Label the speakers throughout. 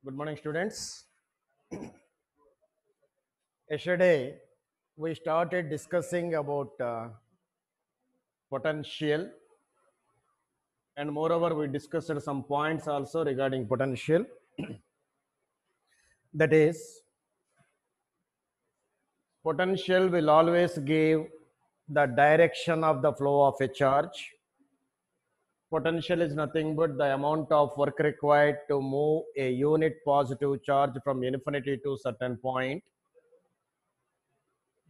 Speaker 1: Good morning, students. Yesterday, we started discussing about potential, and moreover, we discussed some points also regarding potential. That is, potential will always give the direction of the flow of a charge. Potential is nothing but the amount of work required to move a unit positive charge from infinity to certain point.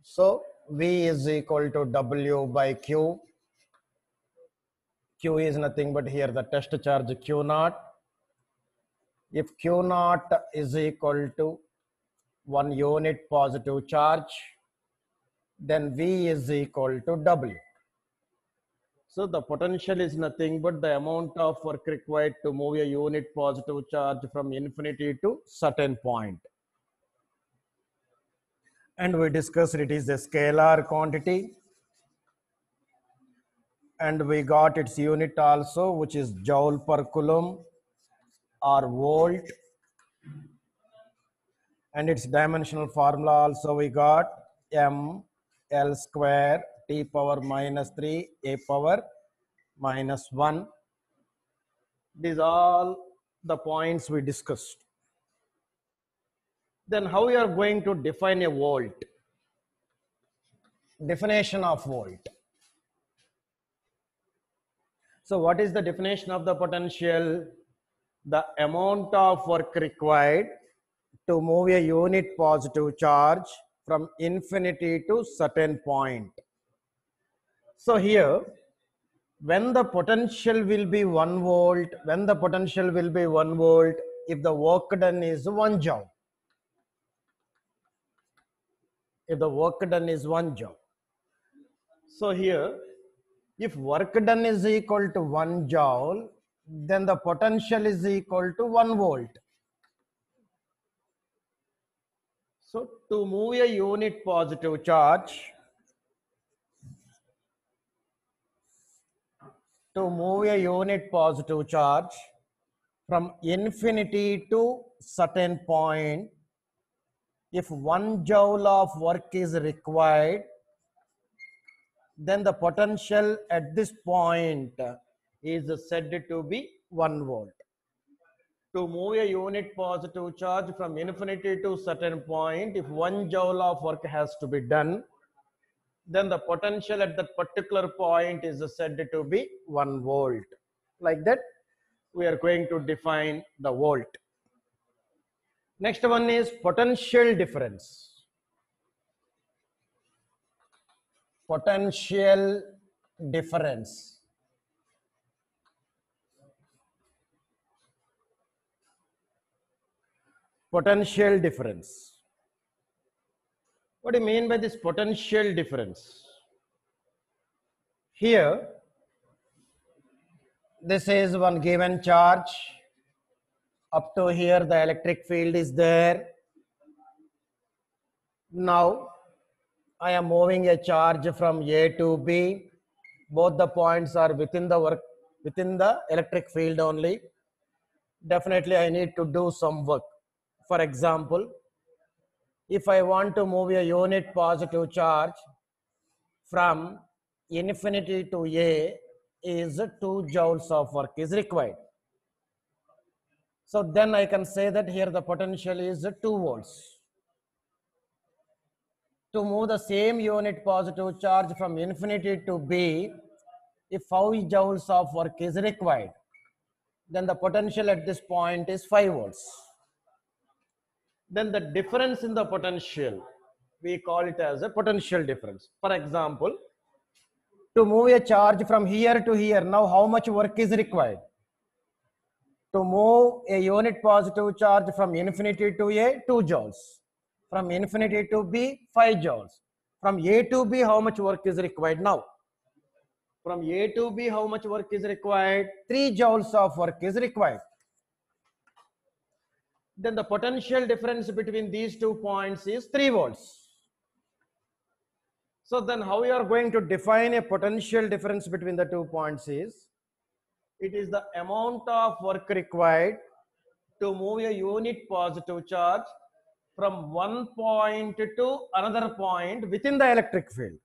Speaker 1: So, V is equal to W by Q. Q is nothing but here the test charge Q naught. If Q naught is equal to 1 unit positive charge, then V is equal to W. So the potential is nothing but the amount of work required to move a unit positive charge from infinity to certain point. And we discussed it is a scalar quantity. And we got its unit also, which is joule per coulomb or volt. And its dimensional formula also we got m l square t power minus 3 a power minus 1. These are the points we discussed. Then how we are going to define a volt? Definition of volt. So what is the definition of the potential? The amount of work required to move a unit positive charge from infinity to certain point. So here, when the potential will be 1 volt, if the work done is 1 joule. If the work done is 1 joule. So here, if work done is equal to 1 joule, then the potential is equal to 1 volt. So to move a unit positive charge, from infinity to certain point, if 1 joule of work is required, then the potential at this point is said to be 1 volt. To move a unit positive charge from infinity to certain point, if 1 joule of work has to be done, then the potential at that particular point is said to be 1 volt. Like that, we are going to define the volt. Next one is potential difference. Potential difference. Potential difference. What do you mean by this potential difference? Here, this is one given charge. Up to here, the electric field is there. Now, I am moving a charge from A to B. Both the points are within the electric field only. Definitely, I need to do some work. For example, if I want to move a unit positive charge from infinity to A, is 2 joules of work is required. So then I can say that here the potential is 2 volts. To move the same unit positive charge from infinity to B, if 5 joules of work is required, then the potential at this point is 5 volts. Then the difference in the potential, we call it as a potential difference. For example, to move a charge from here to here, now how much work is required? To move a unit positive charge from infinity to A, 2 joules. From infinity to B, 5 joules. From A to B, how much work is required now? From A to B, how much work is required? 3 joules of work is required. Then the potential difference between these 2 points is 3 volts. So then how we are going to define a potential difference between the 2 points is, it is the amount of work required to move a unit positive charge from one point to another point within the electric field.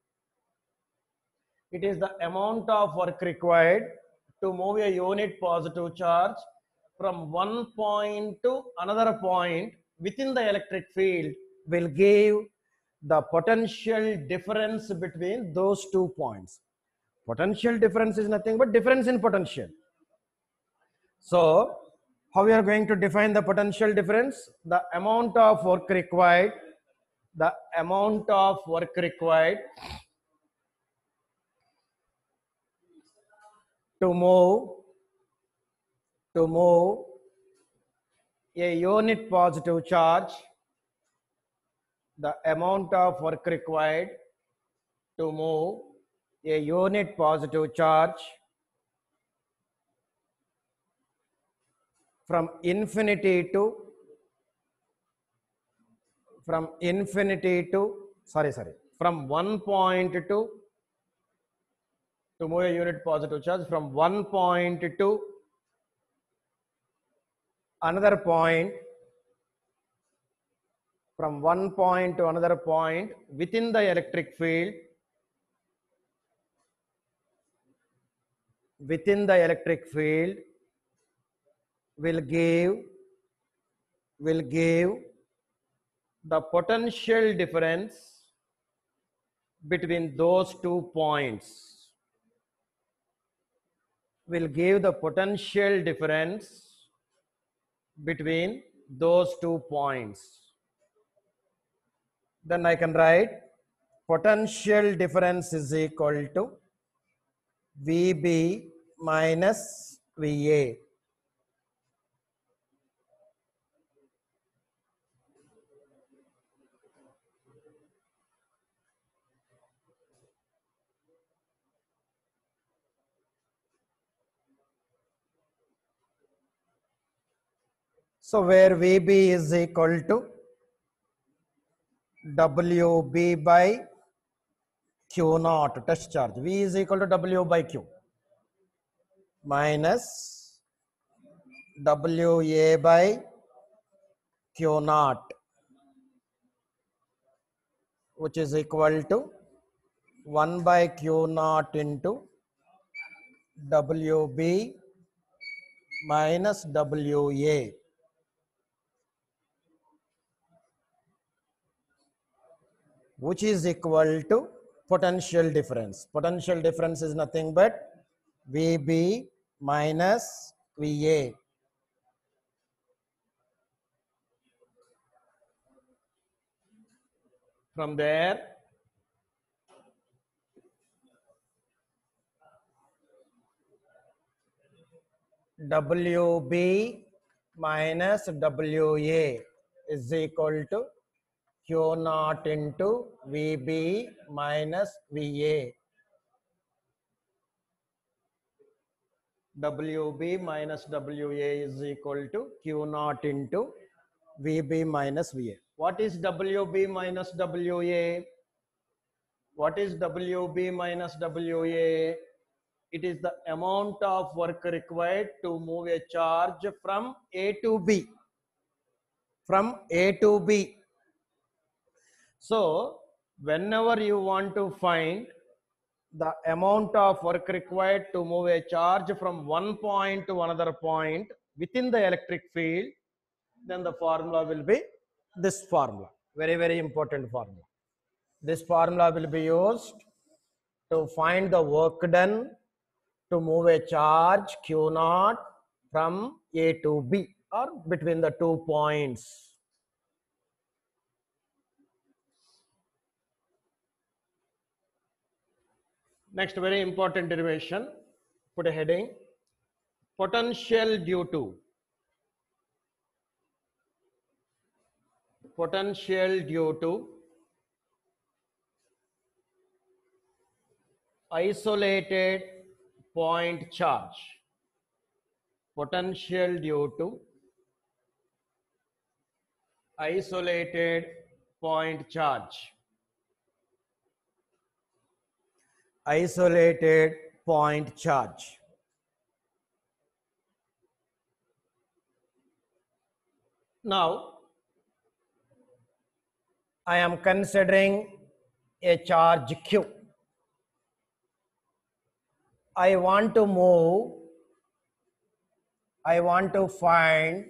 Speaker 1: It is the amount of work required to move a unit positive charge from one point to another point within the electric field will give the potential difference between those 2 points. Potential difference is nothing but difference in potential. So, how we are going to define the potential difference? The amount of work required, the amount of work required to move a unit positive charge, the amount of work required to move a unit positive charge from infinity to from one point to move a unit positive charge from one point to another point, from one point to another point within the electric field, will give the potential difference between those 2 points, will give the potential difference between those 2 points. Then I can write potential difference is equal to VB minus VA. So where VB is equal to WB by Q naught, test charge. V is equal to W by Q minus WA by Q naught, which is equal to 1 by Q naught into WB minus WA. Which is equal to potential difference. Potential difference is nothing but VB minus VA. From there, WB minus WA is equal to Q naught into VB minus VA. WB minus WA is equal to Q naught into VB minus VA. What is WB minus WA? What is WB minus WA? It is the amount of work required to move a charge from A to B. From A to B. So, whenever you want to find the amount of work required to move a charge from one point to another point within the electric field, then the formula will be this formula. Very, very important formula. This formula will be used to find the work done to move a charge Q naught from A to B or between the 2 points. Next, very important derivation, put a heading, potential due to isolated point charge. Potential due to isolated point charge. Isolated point charge. Now, I am considering a charge Q. I want to find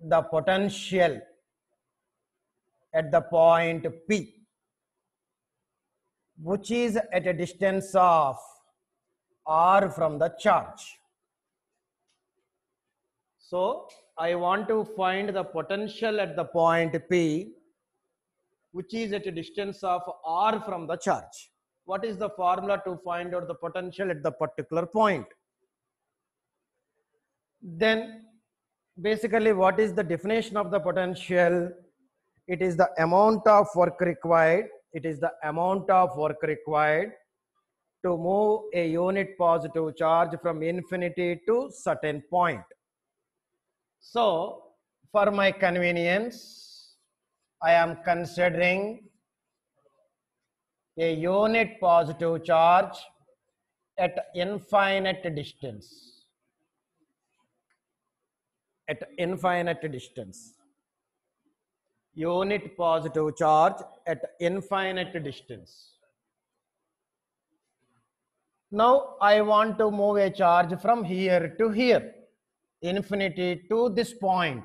Speaker 1: the potential at the point P, which is at a distance of r from the charge. So I want to find the potential at the point P, which is at a distance of r from the charge. What is the formula to find out the potential at the particular point? Then basically, what is the definition of the potential? It is the amount of work required. It is the amount of work required to move a unit positive charge from infinity to certain point. So, for my convenience, I am considering a unit positive charge at infinite distance. At infinite distance. Unit positive charge at infinite distance. Now I want to move a charge from here to here, infinity to this point.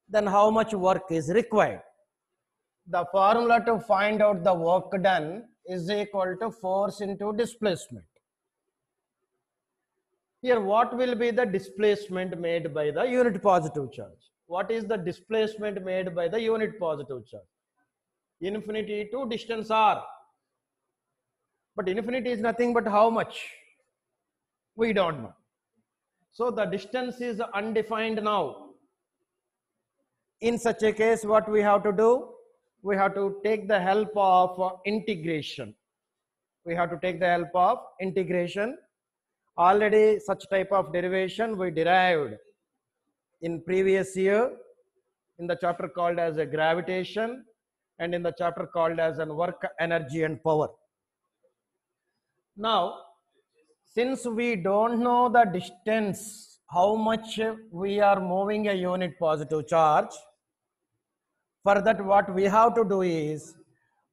Speaker 1: Then how much work is required? The formula to find out the work done is equal to force into displacement. Here, what will be the displacement made by the unit positive charge? What is the displacement made by the unit positive charge? Infinity to distance r. But infinity is nothing but how much? We don't know. So the distance is undefined now. In such a case, what we have to do? We have to take the help of integration. We have to take the help of integration. Already such type of derivation we derived in previous year in the chapter called as a gravitation and in the chapter called as an work, energy and power. Now, since we don't know the distance, how much we are moving a unit positive charge, for that what we have to do is,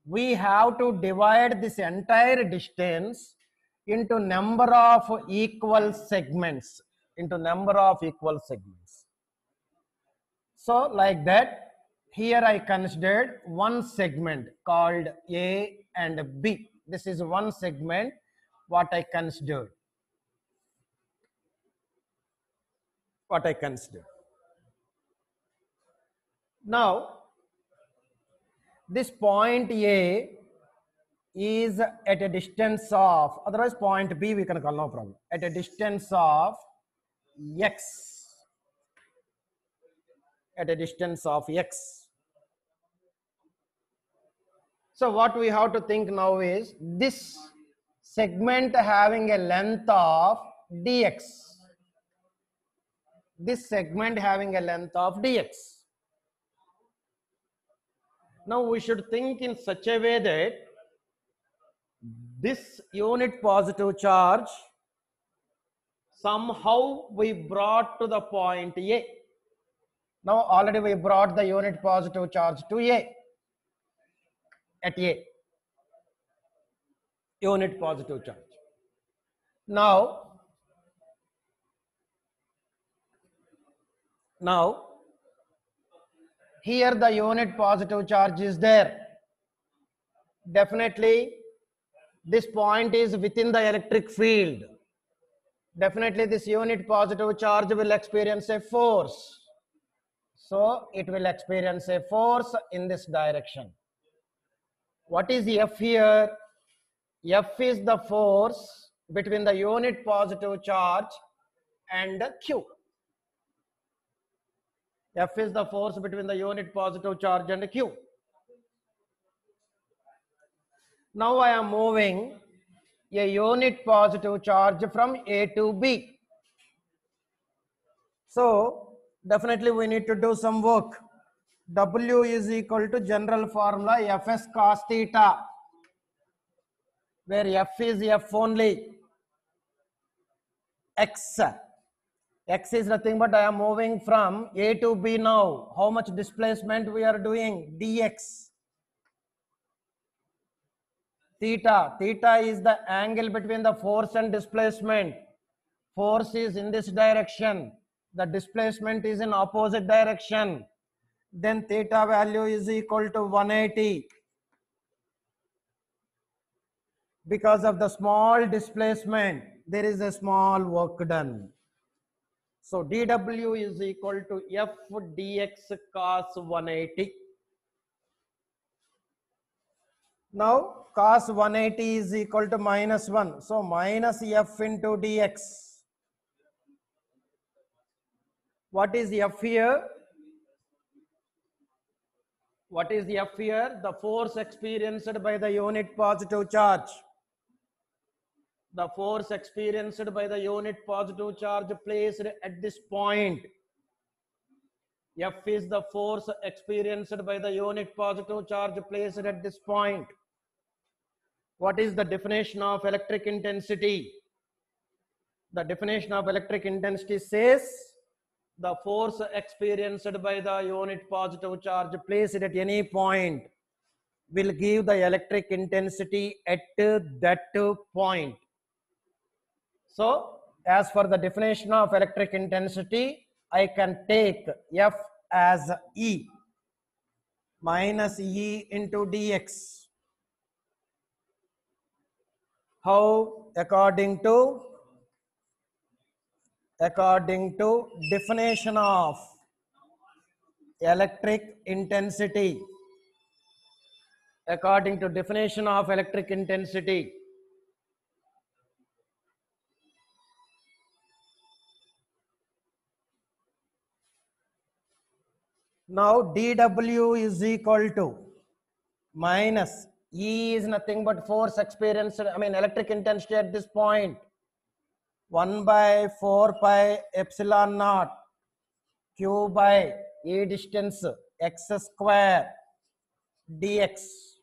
Speaker 1: we have to divide this entire distance into number of equal segments, So like that, here I considered one segment called A and B. This is one segment what I considered. Now, this point A is at a distance of, otherwise point B we can call, no problem, at a distance of x. At a distance of x. So what we have to think now is this segment having a length of dx. This segment having a length of dx. Now we should think in such a way that this unit positive charge somehow we brought to the point A. Now already we brought the unit positive charge to A. At A. Unit positive charge. Now here the unit positive charge is there. Definitely this point is within the electric field. Definitely this unit positive charge will experience a force. So it will experience a force in this direction. What is F here? F is the force between the unit positive charge and Q. F is the force between the unit positive charge and Q. Now I am moving a unit positive charge from A to B. So definitely we need to do some work. W is equal to general formula Fs cos theta, where F is F only. X X is nothing but I am moving from A to B now. How much displacement we are doing? Dx. Theta. Theta is the angle between the force and displacement. Force is in this direction. The displacement is in opposite direction. Then theta value is equal to 180. Because of the small displacement, there is a small work done. So dW is equal to F dx cos 180. Now cos 180 is equal to -1. So minus F into dx. What is F here? What is F here? The force experienced by the unit positive charge. The force experienced by the unit positive charge placed at this point. F is the force experienced by the unit positive charge placed at this point. What is the definition of electric intensity? The definition of electric intensity says the force experienced by the unit positive charge placed at any point will give the electric intensity at that point. So, as for the definition of electric intensity, I can take F as E minus E into dx. How? According to definition of electric intensity. According to definition of electric intensity. Now dW is equal to minus E is nothing but force experienced, electric intensity at this point. 1 by 4 pi epsilon naught Q by E distance x square dx.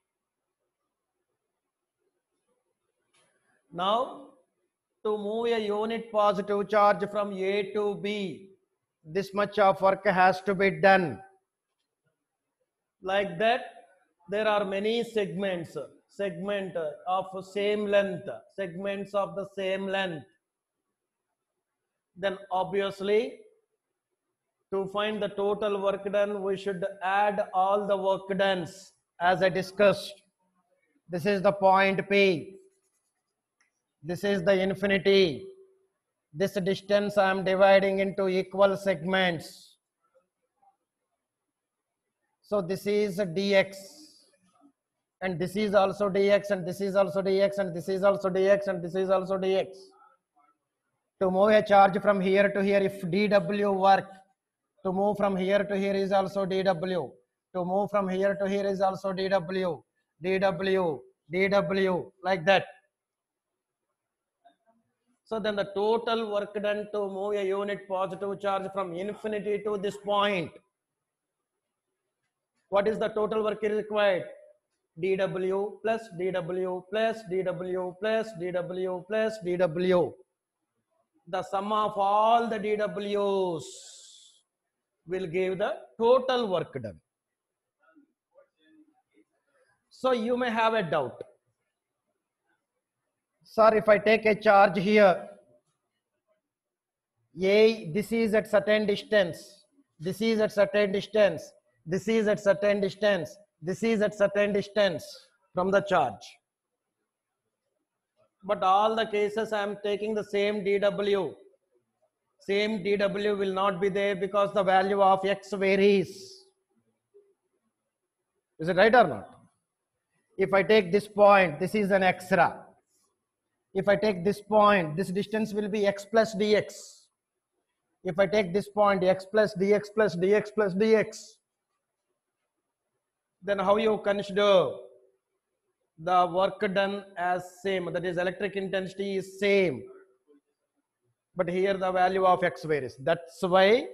Speaker 1: Now to move a unit positive charge from A to B, this much of work has to be done. Like that, there are many segments, segments of same length. Then obviously, to find the total work done, we should add all the work done as I discussed. This is the point P. This is the infinity. This distance I am dividing into equal segments. So this is dx, and this is also dx, and this is also dx, and this is also dx, and this is also dx. To move a charge from here to here, if dw work, to move from here to here is also dw. To move from here to here is also dw, dw, dw, like that. So then the total work done to move a unit positive charge from infinity to this point. What is the total work required? dW plus dW plus dW plus dW plus dW. The sum of all the dWs will give the total work done. So you may have a doubt. Sir, if I take a charge here, this is at certain distance, this is at certain distance, this is at certain distance, this is at certain distance from the charge. But all the cases I am taking the same dW. Same dW will not be there because the value of x varies. Is it right or not? If I take this point, this is an extra. If I take this point, this distance will be x plus dx. If I take this point, x plus dx plus dx plus dx, then how you consider the work done as same? That is, electric intensity is same, but here the value of x varies. That's why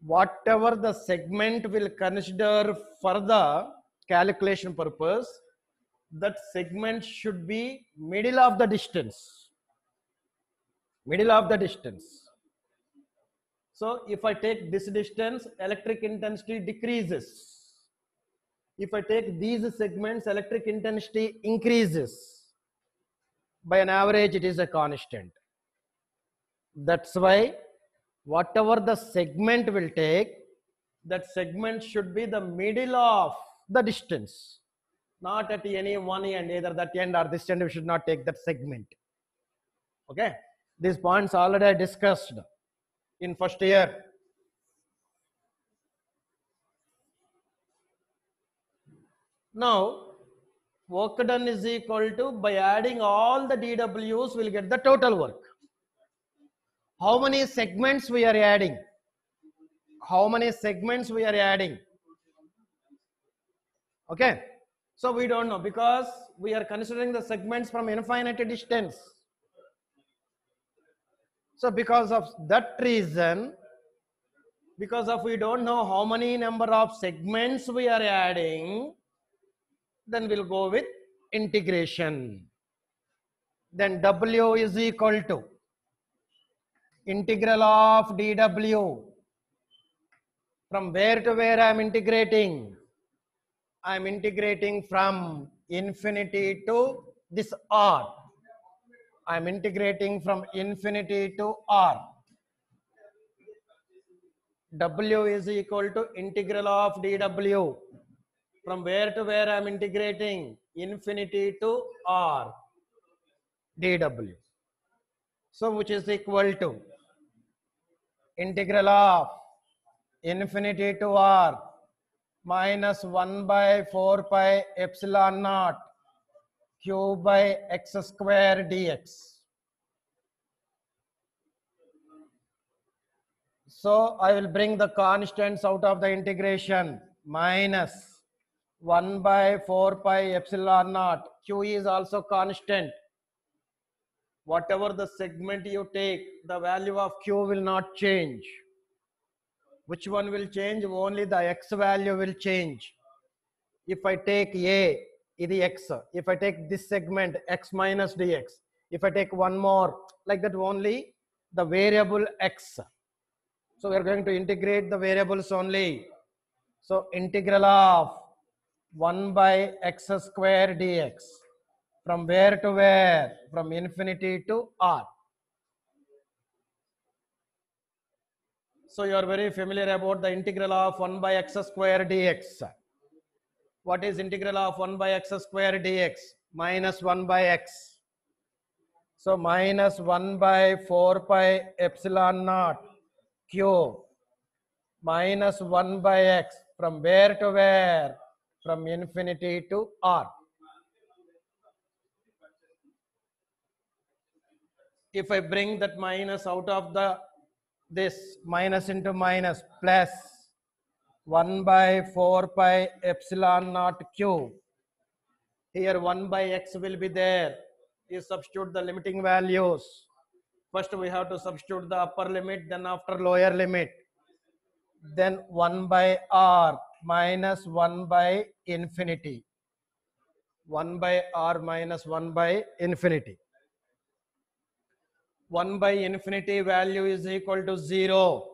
Speaker 1: whatever the segment will consider for the calculation purpose, that segment should be middle of the distance. Middle of the distance. So if I take this distance, electric intensity decreases. If I take these segments, electric intensity increases. By an average, it is a constant. That's why whatever the segment will take, that segment should be the middle of the distance, not at any one end, either that end or this end. We should not take that segment. Okay, these points already I discussed in first year. Now, work done is equal to, by adding all the dWs, we'll get the total work. How many segments we are adding? How many segments we are adding? Okay, so we don't know because we are considering the segments from infinite distance. So because of that reason, because of we don't know how many number of segments we are adding, then we'll go with integration. Then W is equal to integral of dW. From where to where I am integrating? I am integrating from infinity to this R. I am integrating from infinity to R. W is equal to integral of dW. From where to where I am integrating? Infinity to R dW. So which is equal to integral of infinity to R minus 1 by 4 pi epsilon naught q by x square dx. So I will bring the constants out of the integration. Minus 1 by 4 pi epsilon naught. Q is also constant. Whatever the segment you take, the value of Q will not change. Which one will change? Only the X value will change. If I take A, it is X. If I take this segment, X minus dx. If I take one more, like that, only the variable X. So we are going to integrate the variables only. So integral of 1 by x square dx. From where to where? From infinity to R. So you are very familiar about the integral of 1 by x square dx. What is integral of 1 by x square dx? Minus 1 by x. So minus 1 by 4 pi epsilon naught q minus 1 by x. From where to where? From infinity to R. If I bring that minus out of this, minus into minus, plus 1 by 4 pi epsilon naught q. Here 1 by x will be there. You substitute the limiting values. First we have to substitute the upper limit, then after lower limit. Then 1 by r minus 1 by infinity. 1 by r minus 1 by infinity. 1 by infinity value is equal to 0.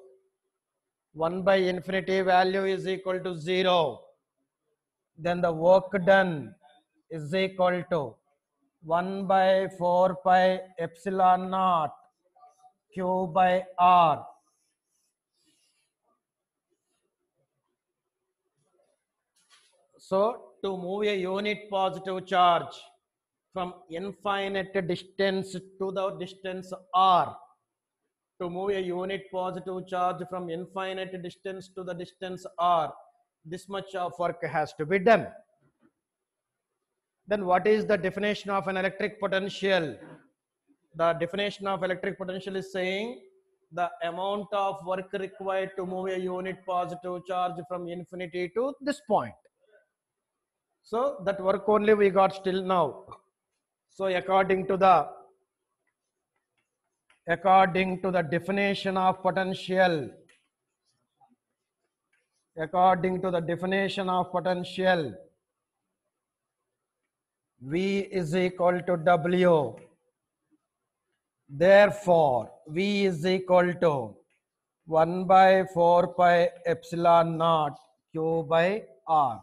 Speaker 1: 1 by infinity value is equal to 0. Then the work done is equal to 1 by 4 pi epsilon naught q by r. So to move a unit positive charge from infinite distance to the distance r, to move a unit positive charge from infinite distance to the distance r, this much of work has to be done. Then what is the definition of an electric potential? The definition of electric potential is saying the amount of work required to move a unit positive charge from infinity to this point. So that work only we got still now. So according to the definition of potential, V is equal to W. Therefore, V is equal to 1 by 4 pi epsilon naught Q by R.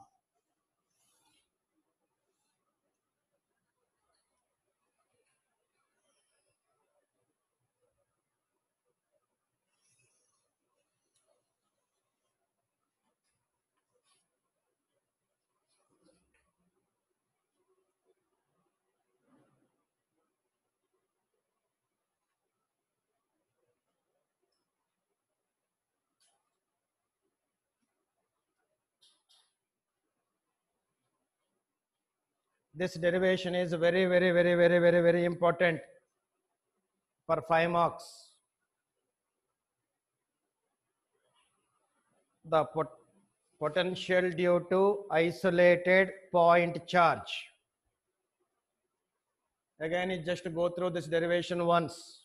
Speaker 1: This derivation is very important for 5 marks. The potential due to isolated point charge. Again, you just go through this derivation once.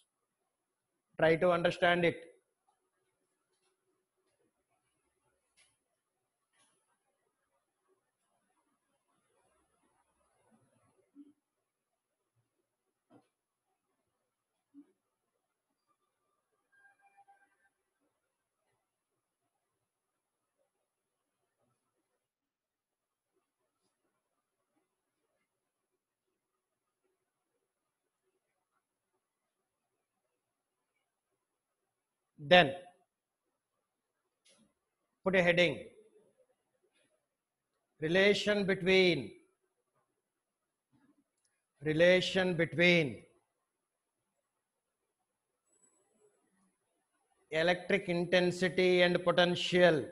Speaker 1: Try to understand it. Then put a heading. Relation between electric intensity and potential.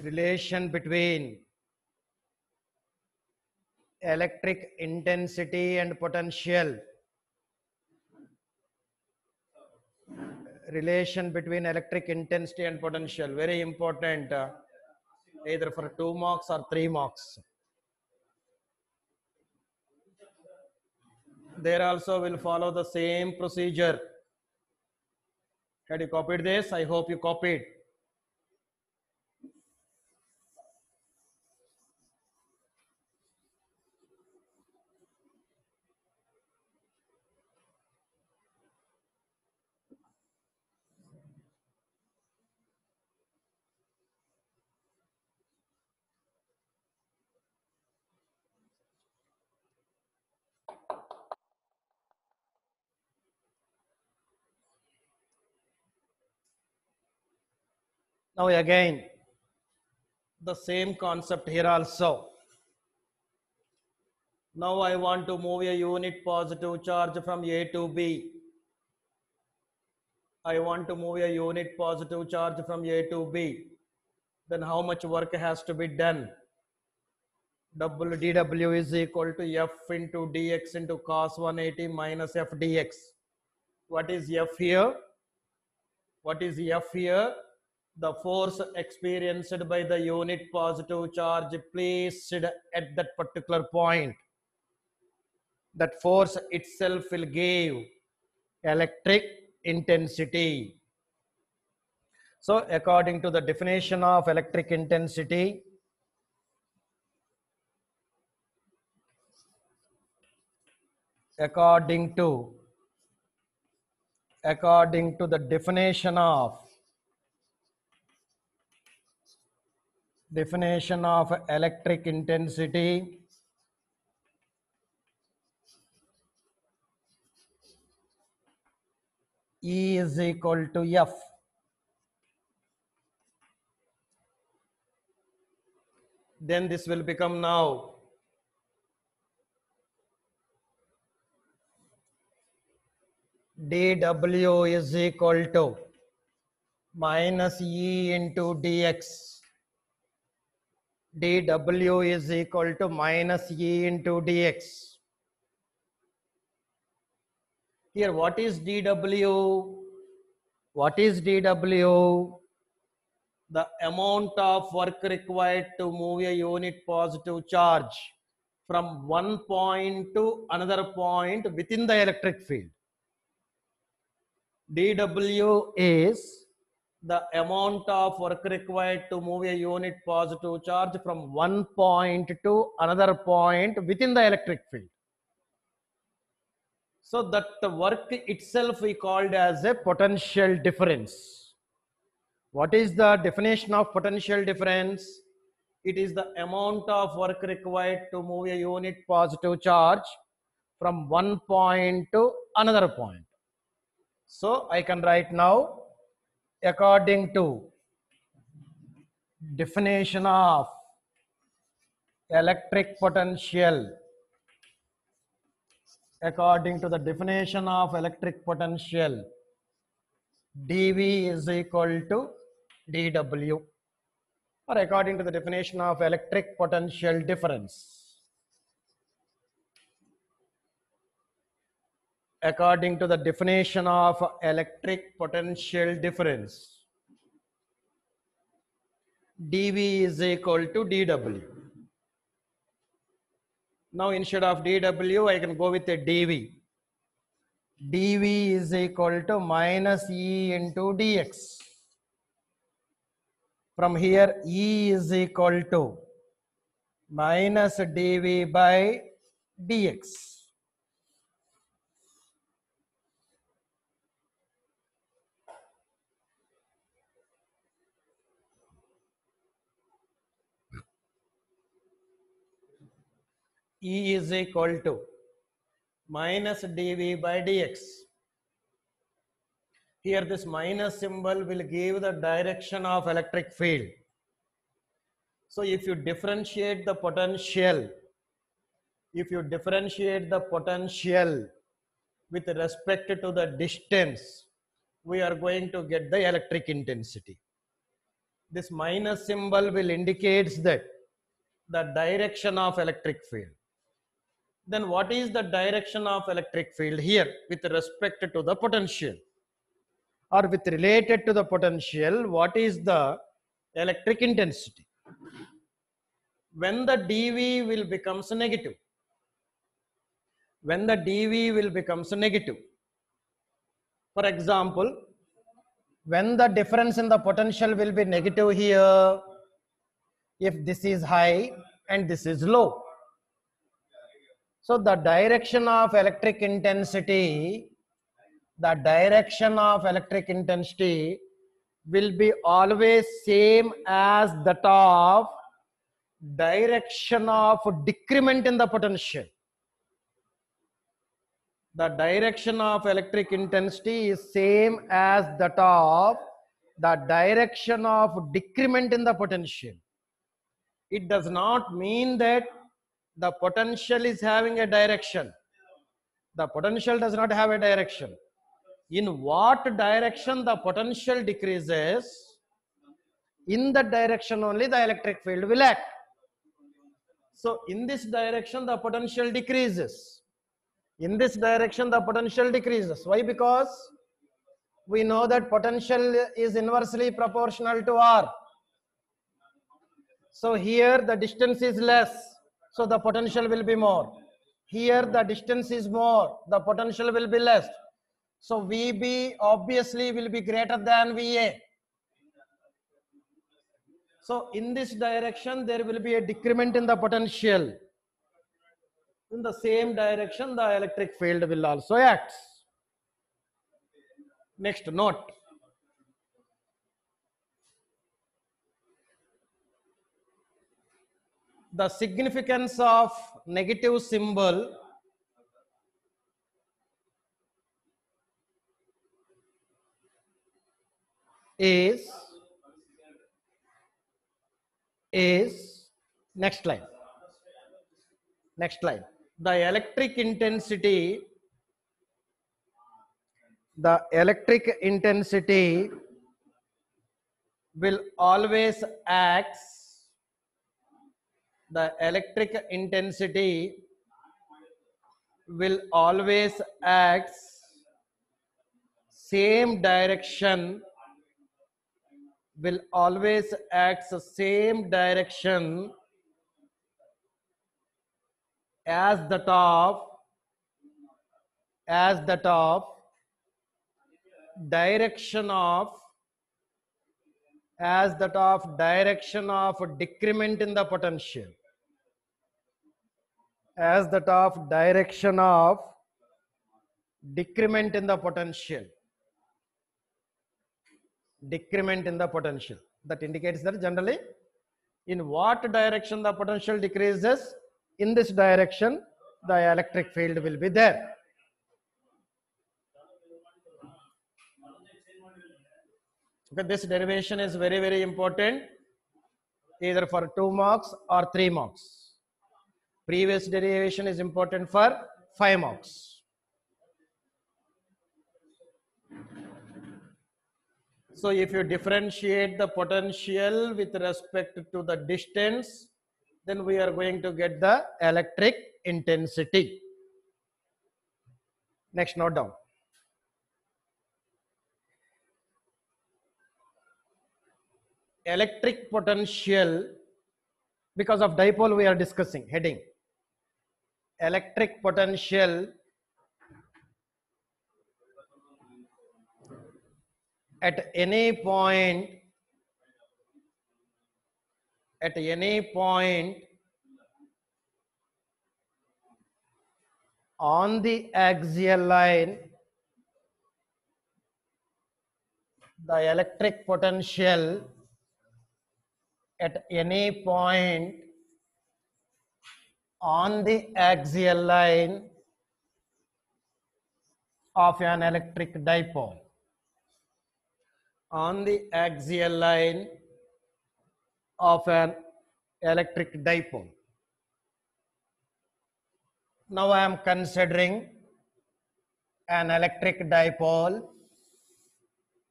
Speaker 1: Relation between electric intensity and potential. Relation between electric intensity and potential. Very important, either for 2 marks or 3 marks. There also will follow the same procedure. Had you copied this? I hope you copied. Now again, the same concept here also. Now I want to move a unit positive charge from A to B. I want to move a unit positive charge from A to B. Then how much work has to be done? dW is equal to F into dx into cos 180 minus F dx. What is F here? What is F here? The force experienced by the unit positive charge placed at that particular point. That force itself will give electric intensity. So according to the definition of electric intensity, according to the definition of electric intensity, E is equal to F. Then this will become now dW is equal to minus E into dx. dW is equal to minus E into dx. Here, what is dW? What is dW? The amount of work required to move a unit positive charge from one point to another point within the electric field. dW is the amount of work required to move a unit positive charge from one point to another point within the electric field. So that the work itself we called as a potential difference. What is the definition of potential difference? It is the amount of work required to move a unit positive charge from one point to another point. So I can write now, according to definition of electric potential, according to the definition of electric potential, dV is equal to dW, or according to the definition of electric potential difference, according to the definition of electric potential difference, dV is equal to dW. Now instead of dW I can go with a dV. dV is equal to minus E into dx. From here E is equal to minus dV by dx. E is equal to minus dV by dx. Here this minus symbol will give the direction of electric field. So if you differentiate the potential, with respect to the distance, we are going to get the electric intensity. This minus symbol will indicate that the direction of electric field. Then what is the direction of electric field here with respect to the potential, or with related to the potential? What is the electric intensity? When the dV will becomes negative, when the dV will becomes negative, for example, when the difference in the potential will be negative here, if this is high and this is low, so the direction of electric intensity, will be always same as that of direction of decrement in the potential. The direction of electric intensity is same as that of the direction of decrement in the potential. It does not mean that the potential is having a direction. The potential does not have a direction. In what direction the potential decreases, in that direction only the electric field will act. So in this direction the potential decreases. In this direction the potential decreases. Why? Because we know that potential is inversely proportional to R. So here the distance is less, so the potential will be more. Here the distance is more, the potential will be less. So VB obviously will be greater than VA. So in this direction there will be a decrement in the potential. In the same direction the electric field will also act. Next note. The significance of negative symbol is next line. The electric intensity will always act. The electric intensity will always act same direction, as that of direction of decrement in the potential, as that of direction of decrement in the potential. Decrement in the potential. That indicates that generally in what direction the potential decreases, in this direction the electric field will be there. Okay, this derivation is very, very important, either for 2 marks or 3 marks. Previous derivation is important for 5 marks. So if you differentiate the potential with respect to the distance, then we are going to get the electric intensity. Next, note down. Electric potential, because of dipole we are discussing, heading. Electric potential at any point on the axial line, the electric potential at any point on the axial line of an electric dipole, on the axial line of an electric dipole. Now I am considering an electric dipole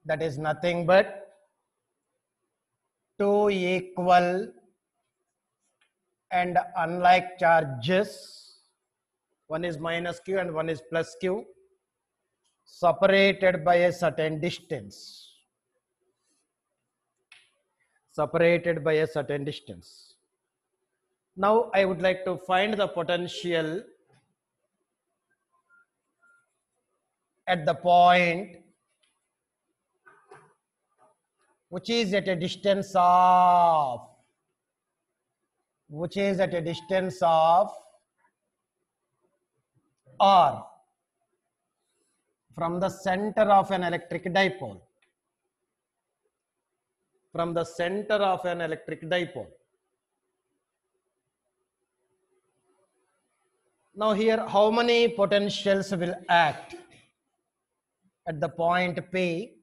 Speaker 1: that is nothing but two equal and unlike charges, one is minus q and one is plus q, separated by a certain distance. Separated by a certain distance. Now I would like to find the potential at the point which is at a distance of r from the center of an electric dipole. From the center of an electric dipole. Now here, how many potentials will act at the point P?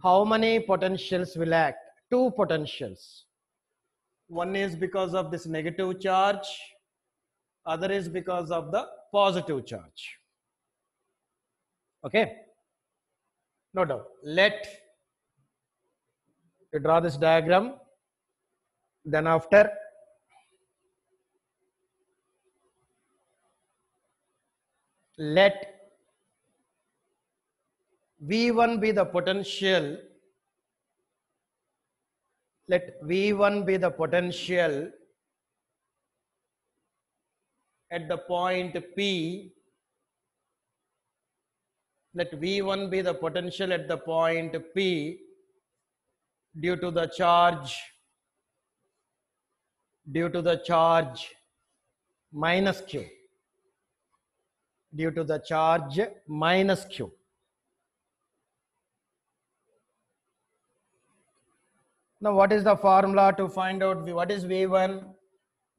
Speaker 1: How many potentials will act? Two potentials. One is because of this negative charge, other is because of the positive charge. Okay? No doubt. Let you draw this diagram. Then after, let V1 be the potential. Let V1 be the potential at the point P. Let V1 be the potential at the point P due to the charge minus q. Due to the charge minus q. Now what is the formula to find out what is V1?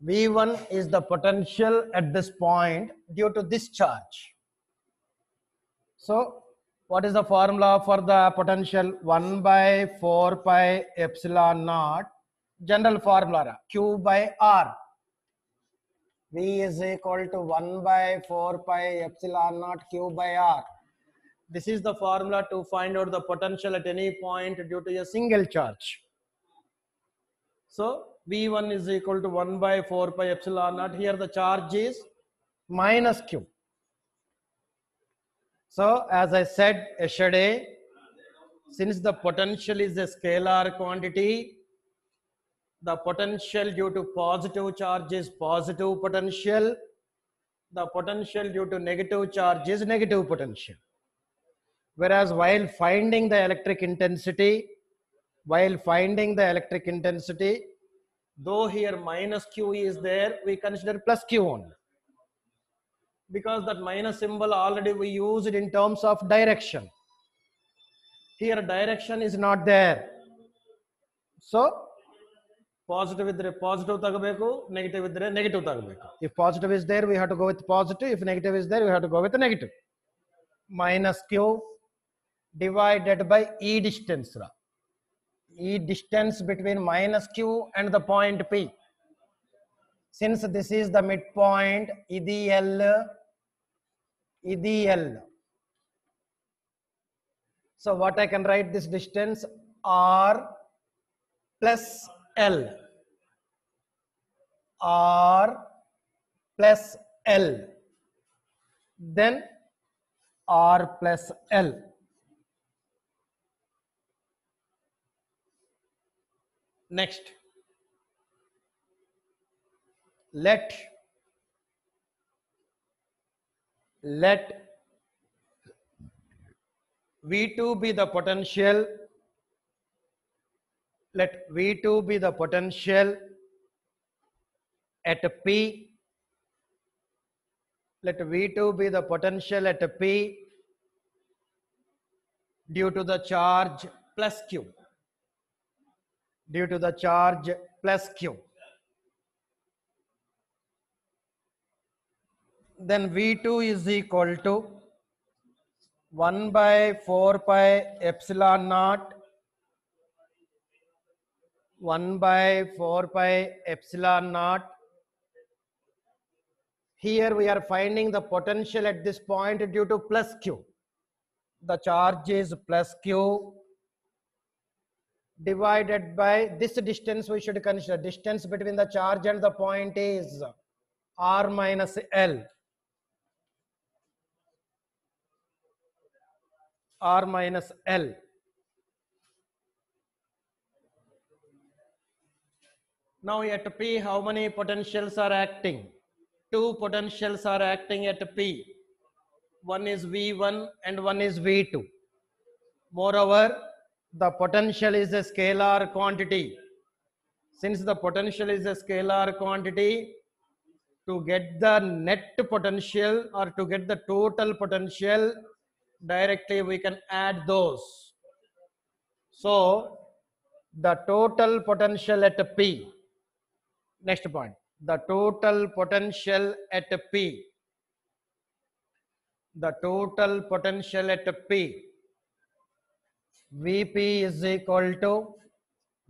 Speaker 1: V1 is the potential at this point due to this charge. So what is the formula for the potential? 1 by 4 pi epsilon naught, general formula, Q by R. V is equal to 1 by 4 pi epsilon naught Q by R. This is the formula to find out the potential at any point due to a single charge. So V1 is equal to 1 by 4 pi epsilon naught. Here the charge is minus q. So as I said yesterday, since the potential is a scalar quantity, the potential due to positive charge is positive potential. The potential due to negative charge is negative potential. Whereas while finding the electric intensity, though here minus q is there, we consider plus q only. because that minus symbol already we used in terms of direction. Here direction is not there. So positive iddre positive tagbeku, negative iddre negative tagbeku. If positive is there, we have to go with positive. If negative is there, we have to go with the negative. Minus q divided by e distance. E distance between minus q and the point P. Since this is the midpoint, idi L. So what I can write this distance r plus L. R plus L. Then R plus L. Next, let V2 be the potential. Let V2 be the potential at P. Let V2 be the potential at P due to the charge plus Q. Due to the charge plus Q. Then V2 is equal to 1 by 4 pi epsilon naught 1 by 4 pi epsilon naught. Here we are finding the potential at this point due to plus Q. The charge is plus Q divided by this distance. We should consider distance between the charge and the point is R minus L. R minus L. Now at P, how many potentials are acting? Two potentials are acting at P. One is V1 and one is V2. Moreover, the potential is a scalar quantity. Since the potential is a scalar quantity, to get the net potential or to get the total potential, directly we can add those. So, the total potential at P. Next point, the total potential at P. The total potential at P. Vp is equal to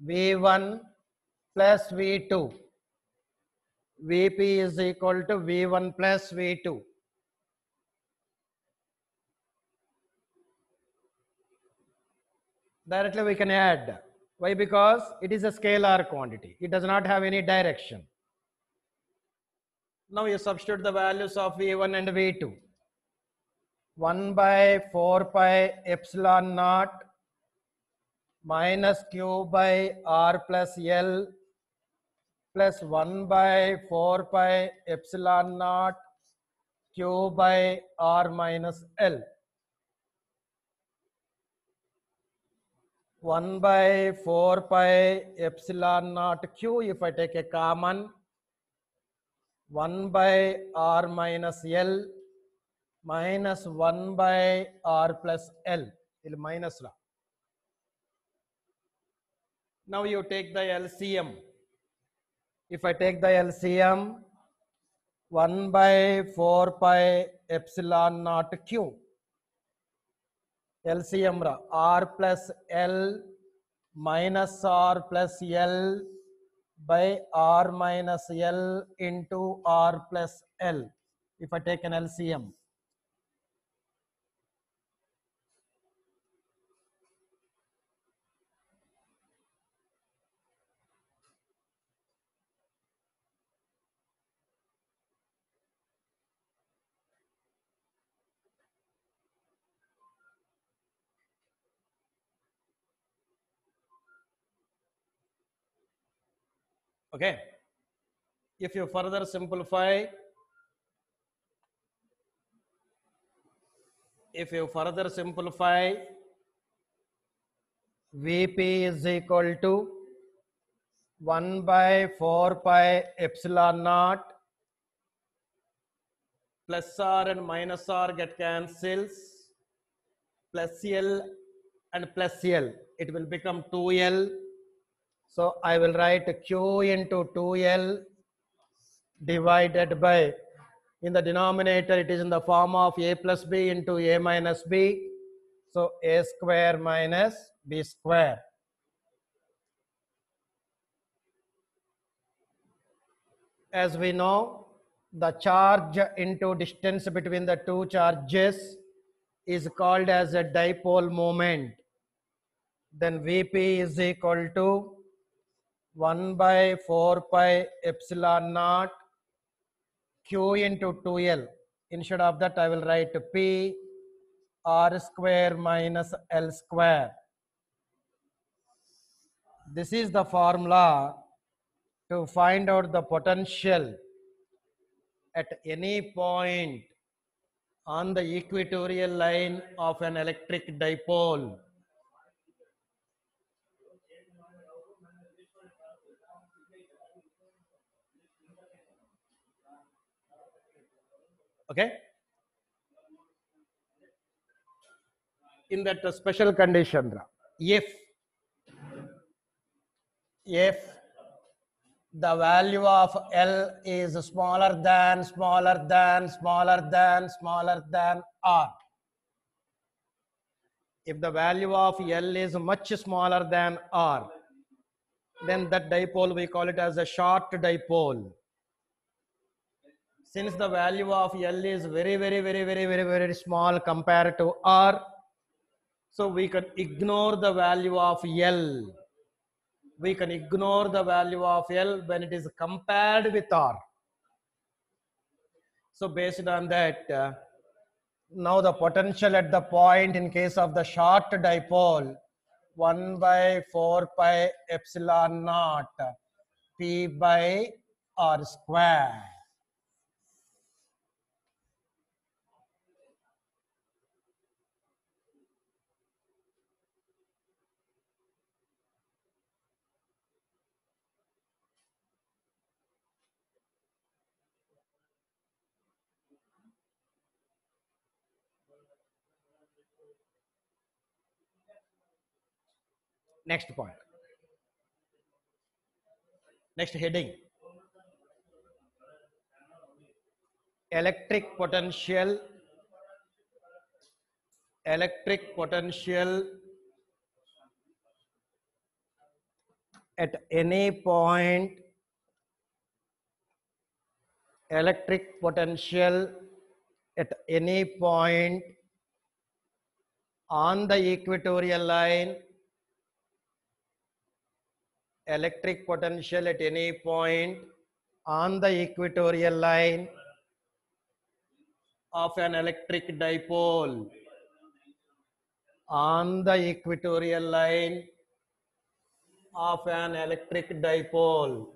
Speaker 1: V1 plus V2. Vp is equal to V1 plus V2. Directly we can add. Why? Because it is a scalar quantity. It does not have any direction. Now you substitute the values of V1 and V2. 1 by 4 pi epsilon naught minus q by r plus L plus 1 by 4 pi epsilon naught q by r minus L. 1 by 4 pi epsilon naught q, if I take a common, 1 by r minus L minus 1 by r plus L. Minus. Now you take the LCM. If I take the LCM, 1 by 4 pi epsilon naught q. LCM r plus L minus r plus L by r minus L into r plus L. If I take an LCM. Okay. If you further simplify, Vp is equal to 1 by 4 pi epsilon naught Plus R and minus R get cancels. Plus L and plus L. It will become 2L. So I will write Q into 2L divided by, in the denominator it is in the form of A plus B into A minus B. So A square minus B square. As we know, the charge into distance between the two charges is called as a dipole moment. Then Vp is equal to 1 by 4 pi epsilon naught Q into 2L. Instead of that, I will write P R square minus L square. This is the formula to find out the potential at any point on the equatorial line of an electric dipole. Okay? In that special condition, if the value of L is smaller than R. If the value of L is much smaller than R, then that dipole we call it as a short dipole. Since the value of L is very small compared to R, so we can ignore the value of L. We can ignore the value of L when it is compared with R. So based on that, now the potential at the point in case of the short dipole, 1 by 4 pi epsilon naught P by R square. Next point. Next heading. Electric potential at any point, electric potential at any point on the equatorial line, electric potential at any point on the equatorial line of an electric dipole, on the equatorial line of an electric dipole.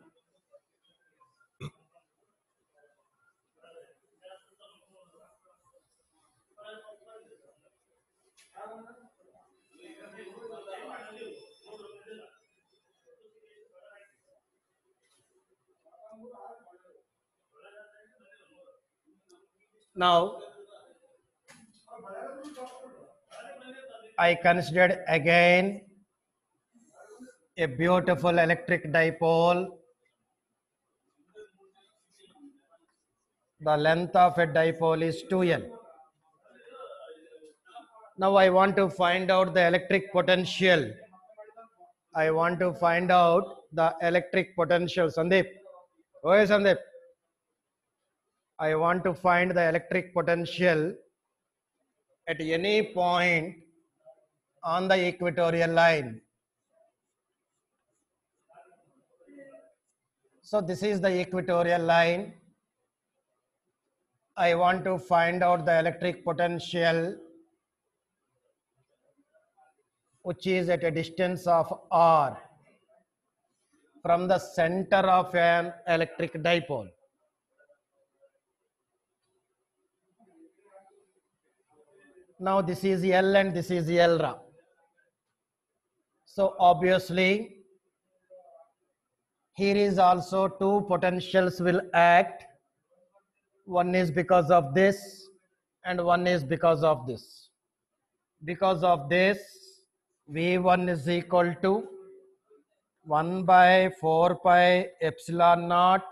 Speaker 1: Now, I considered again a beautiful electric dipole. The length of a dipole is 2L. Now I want to find out the electric potential. I want to find out the electric potential. Sandeep. Oh, Sandeep. I want to find the electric potential at any point on the equatorial line. So this is the equatorial line. I want to find out the electric potential which is at a distance of R from the center of an electric dipole. Now this is L and this is L. So obviously here is also two potentials will act. One is because of this and one is because of this. Because of this, V1 is equal to 1 by 4 pi epsilon naught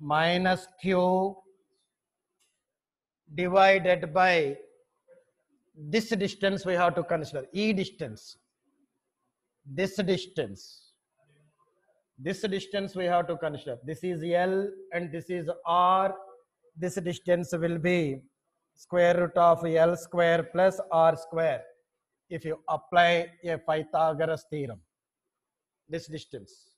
Speaker 1: minus q divided by this distance we have to consider, E distance. This distance we have to consider. This is L and this is R. This distance will be square root of L square plus R square if you apply a Pythagoras theorem. This distance.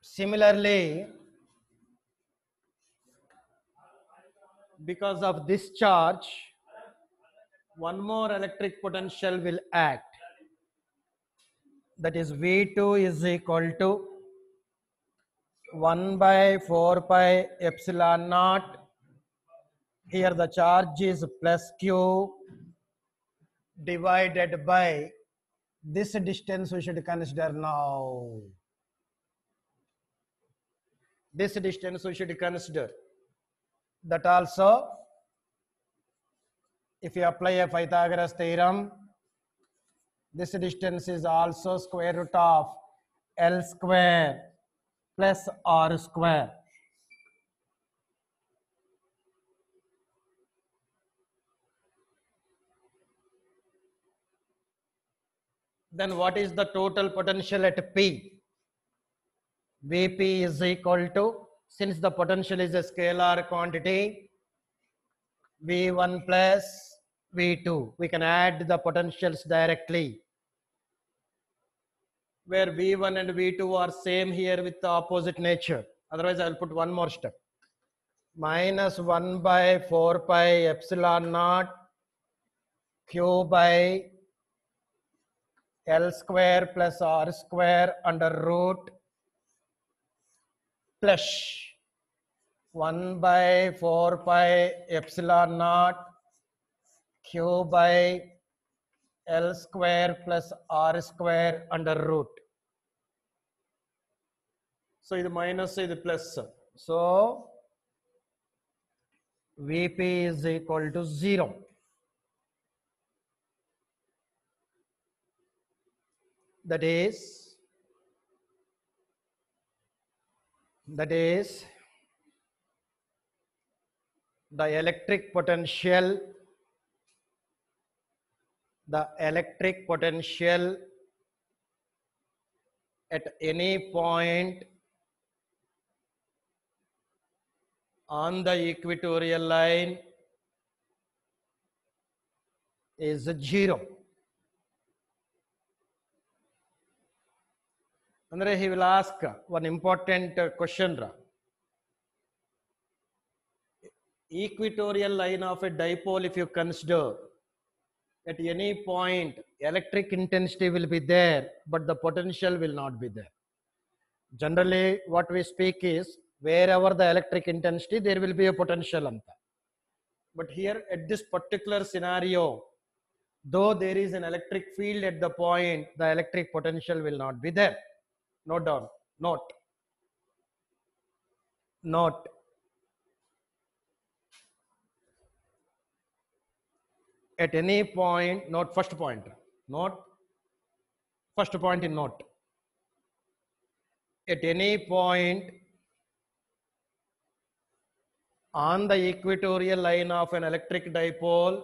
Speaker 1: Similarly, because of this charge, one more electric potential will act. That is V2 is equal to 1 by 4 pi epsilon naught. Here the charge is plus Q divided by this distance we should consider now. This distance we should consider. That also, if you apply a Pythagoras theorem, this distance is also square root of L square plus R square. Then what is the total potential at P? Vp is equal to, since the potential is a scalar quantity, V1 plus V2. We can add the potentials directly. Where V1 and V2 are same here with the opposite nature. Otherwise, I will put one more step. Minus 1 by 4 pi epsilon naught Q by L square plus R square under root plus 1 by 4 pi epsilon naught Q by L square plus R square under root. So this minus is plus. So Vp is equal to 0. That is the electric potential at any point on the equatorial line is 0. Andre, he will ask one important question. Equatorial line of a dipole, if you consider, at any point electric intensity will be there, but the potential will not be there. Generally, what we speak is, wherever the electric intensity, there will be a potential. But here at this particular scenario, though there is an electric field at the point, the electric potential will not be there. Note down. Note. At any point, note first point. Note first point in note. At any point on the equatorial line of an electric dipole,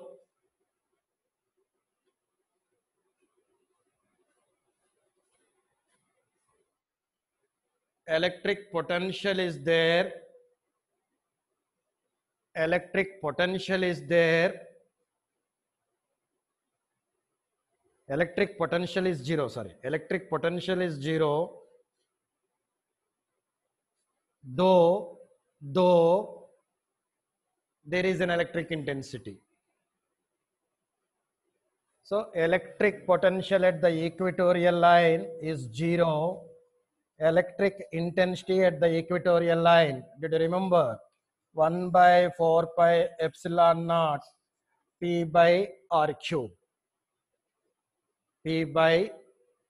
Speaker 1: electric potential is there. Electric potential is there. Electric potential is 0. Sorry. Electric potential is 0. Though there is an electric intensity. So electric potential at the equatorial line is 0. Electric intensity at the equatorial line, did you remember? 1 by 4 pi epsilon naught P by R cube. P by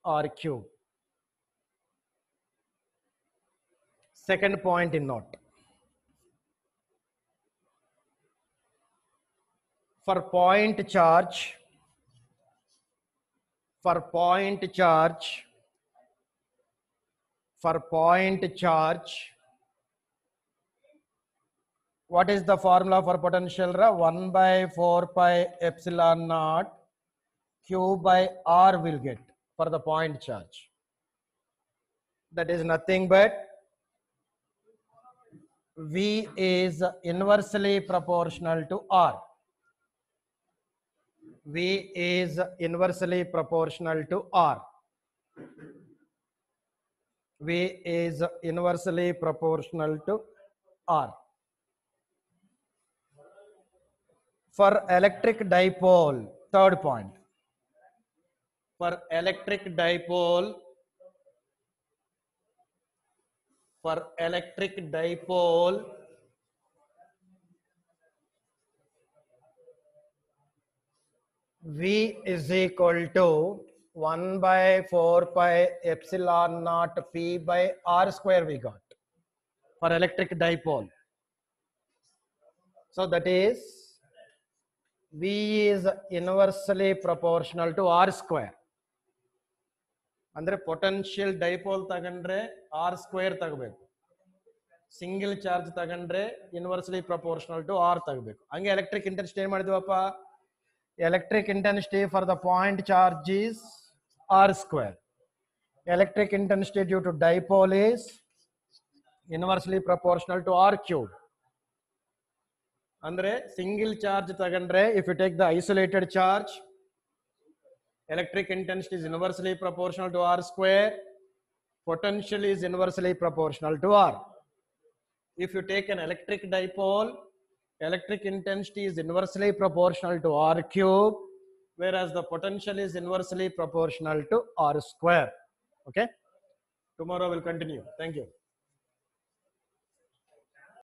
Speaker 1: R cube. Second point in note. For point charge, what is the formula for potential? 1 by 4 pi epsilon naught Q by R will get for the point charge. That is nothing but V is inversely proportional to R. V is inversely proportional to R. V is inversely proportional to R. For electric dipole, third point. For electric dipole, V is equal to 1 by 4 pi epsilon naught P by R square we got for electric dipole. So that is V is inversely proportional to R square. Andre potential dipole tagandre R square tagbeku. Single charge tagandre inversely proportional to R tagbeku. Ange electric intensity em madidivappa? Electric intensity for the point charge is R square. Electric intensity due to dipole is inversely proportional to R cube. Andre single charge tagandre, if you take the isolated charge, electric intensity is inversely proportional to R square. Potential is inversely proportional to R. If you take an electric dipole, electric intensity is inversely proportional to R cube, whereas the potential is inversely proportional to R square. Okay. Tomorrow we'll continue. Thank you.